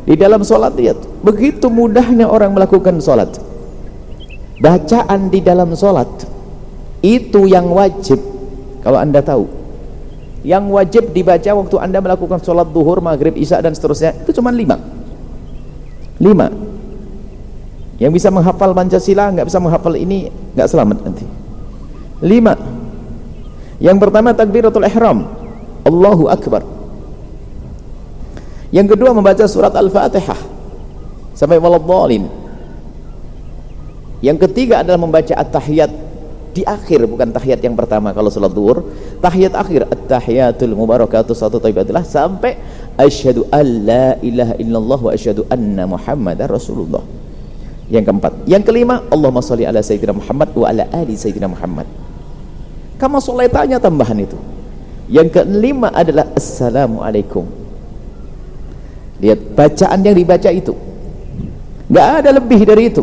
Di dalam sholat, lihat begitu mudahnya orang melakukan sholat. Bacaan di dalam sholat itu yang wajib, kalau anda tahu, yang wajib dibaca waktu anda melakukan sholat duhur, maghrib, isya dan seterusnya, itu cuma 5. Yang bisa menghafal Pancasila, nggak bisa menghafal ini, nggak selamat nanti. 5. Yang pertama takbiratul ihram, Allahu Akbar. Yang kedua membaca surat Al-Fatihah sampai waladhdallin. Yang ketiga adalah membaca at-tahiyat di akhir, bukan tahiyat yang pertama kalau salat zuhur, tahiyat akhir, at-tahiyatul mubarakatuh satu thayyibatillah sampai asyhadu alla ilaha illallah wa asyhadu anna muhammadar rasulullah. Yang keempat. Yang kelima, Allahumma shalli ala sayyidina Muhammad wa ala ali sayyidina Muhammad. Kama sholaitanya tambahan itu. Yang kelima adalah assalamualaikum. Lihat bacaan yang dibaca itu, nggak ada lebih dari itu.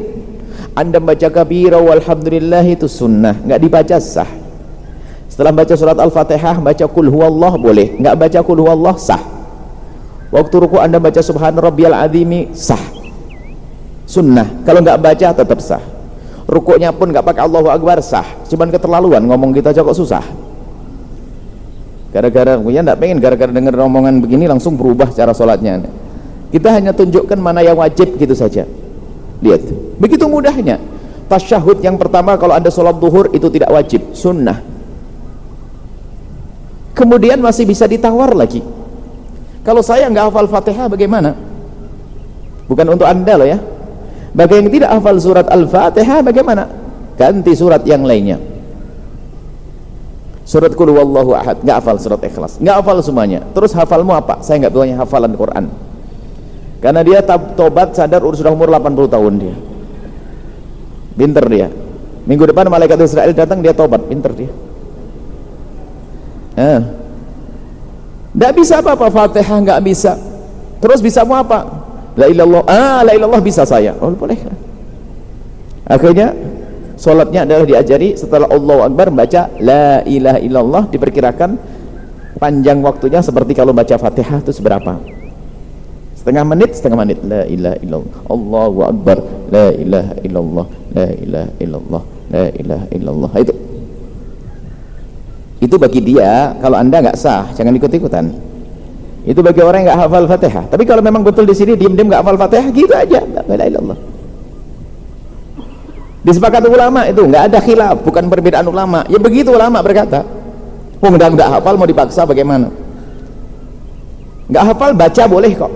Anda baca kabira walhamdulillah itu sunnah, nggak dibaca sah. Setelah baca surat Al-Fatihah, baca kul huwallah boleh, nggak baca kul huwallah sah. Waktu ruku Anda baca subhan rabbiyal azimi sah, sunnah. Kalau nggak baca tetap sah. Rukuknya pun nggak pakai Allahu Akbar sah. Cuman keterlaluan ngomong kita aja kok susah. Gara-gara ya nggak pengen gara-gara dengar omongan begini langsung berubah cara sholatnya. Kita hanya tunjukkan mana yang wajib gitu saja. Lihat, begitu mudahnya. Tasyahud yang pertama kalau Anda sholat duhur itu tidak wajib, sunnah. Kemudian masih bisa ditawar lagi. Kalau saya nggak hafal Fatihah bagaimana? Bukan untuk Anda loh ya. Bagi yang tidak hafal surat Al-Fatihah bagaimana? Ganti surat yang lainnya. Surat Qul huwallahu ahad, nggak hafal surat Ikhlas, nggak hafal semuanya. Terus hafalmu apa? Saya nggak punya hafalan Quran. Karena dia tobat sadar sudah umur 80 tahun dia. Pinter dia. Minggu depan malaikat Israel datang dia tobat, pinter dia. Nggak bisa apa-apa, Fatihah nggak bisa. Terus bisa mau apa? La ilallah, la ilallah bisa saya. Oh boleh. Akhirnya sholatnya adalah diajari setelah Allahu Akbar baca la ilaha illallah, diperkirakan panjang waktunya seperti kalau baca Fatihah itu seberapa? Setengah menit la ilaha illallah, Allahu Akbar, la ilaha illallah, la ilaha illallah, la ilaha illallah. Itu bagi dia. Kalau Anda nggak sah, jangan ikut-ikutan. Itu bagi orang yang nggak hafal Fatihah. Tapi kalau memang betul di sini diem-diem nggak hafal Fatihah, gitu aja, la ilaha illallah. Disepakati ulama itu nggak ada khilaf, bukan perbedaan ulama. Ya begitu ulama berkata. Nggak hafal mau dipaksa bagaimana? Nggak hafal baca boleh kok.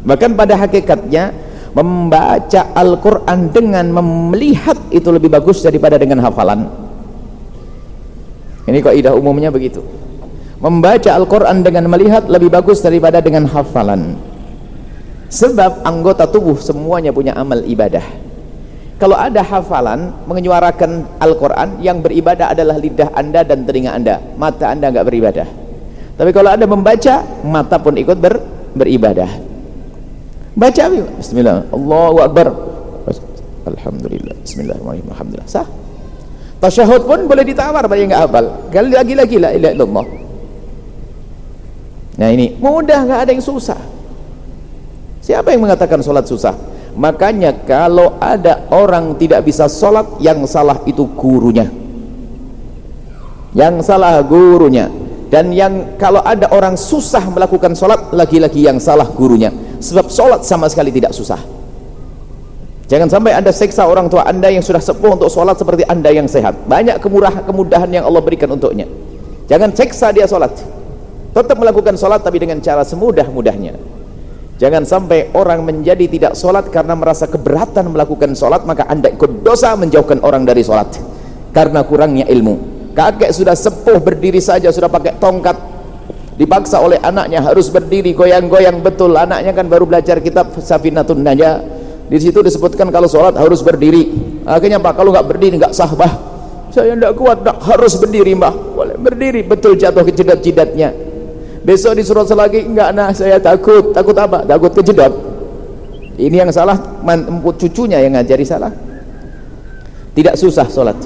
Bahkan pada hakikatnya membaca Al-Quran dengan melihat itu lebih bagus daripada dengan hafalan. Ini kaidah umumnya begitu. Membaca Al-Quran dengan melihat lebih bagus daripada dengan hafalan. Sebab anggota tubuh semuanya punya amal ibadah. Kalau ada hafalan menyuarakan Al-Quran, yang beribadah adalah lidah Anda dan telinga Anda, mata Anda nggak beribadah. Tapi kalau Anda membaca, mata pun ikut beribadah. Baca bismillah, Allahu Akbar, alhamdulillah, bismillahirrahmanirrahim, alhamdulillah, sah. Tasyahud pun boleh ditawar bagi yang nggak hafal. Kali lagi la ilaha illallah. Nah ini mudah, nggak ada yang susah. Siapa yang mengatakan sholat susah? Makanya kalau ada orang tidak bisa sholat, yang salah itu gurunya. Yang salah gurunya. Dan yang kalau ada orang susah melakukan sholat, lagi-lagi yang salah gurunya. Sebab sholat sama sekali tidak susah. Jangan sampai Anda seksa orang tua Anda yang sudah sepuh untuk sholat seperti Anda yang sehat. Banyak kemudahan yang Allah berikan untuknya. Jangan seksa dia sholat. Tetap melakukan sholat tapi dengan cara semudah-mudahnya. Jangan sampai orang menjadi tidak sholat karena merasa keberatan melakukan sholat, maka Anda ikut dosa menjauhkan orang dari sholat karena kurangnya ilmu. Kakek sudah sepuh berdiri saja sudah pakai tongkat, dipaksa oleh anaknya harus berdiri goyang-goyang betul. Anaknya kan baru belajar kitab Safinatun Najah, di situ disebutkan kalau sholat harus berdiri. Akhirnya Pak, kalau nggak berdiri nggak sah Mbah, saya nggak kuat, harus berdiri Mbah. Boleh berdiri, betul jatuh ke jidat-jidatnya. Besok disuruh lagi, enggak, nah saya takut apa? Takut kejedot. Ini yang salah, cucunya yang ngajari salah. Tidak susah sholat.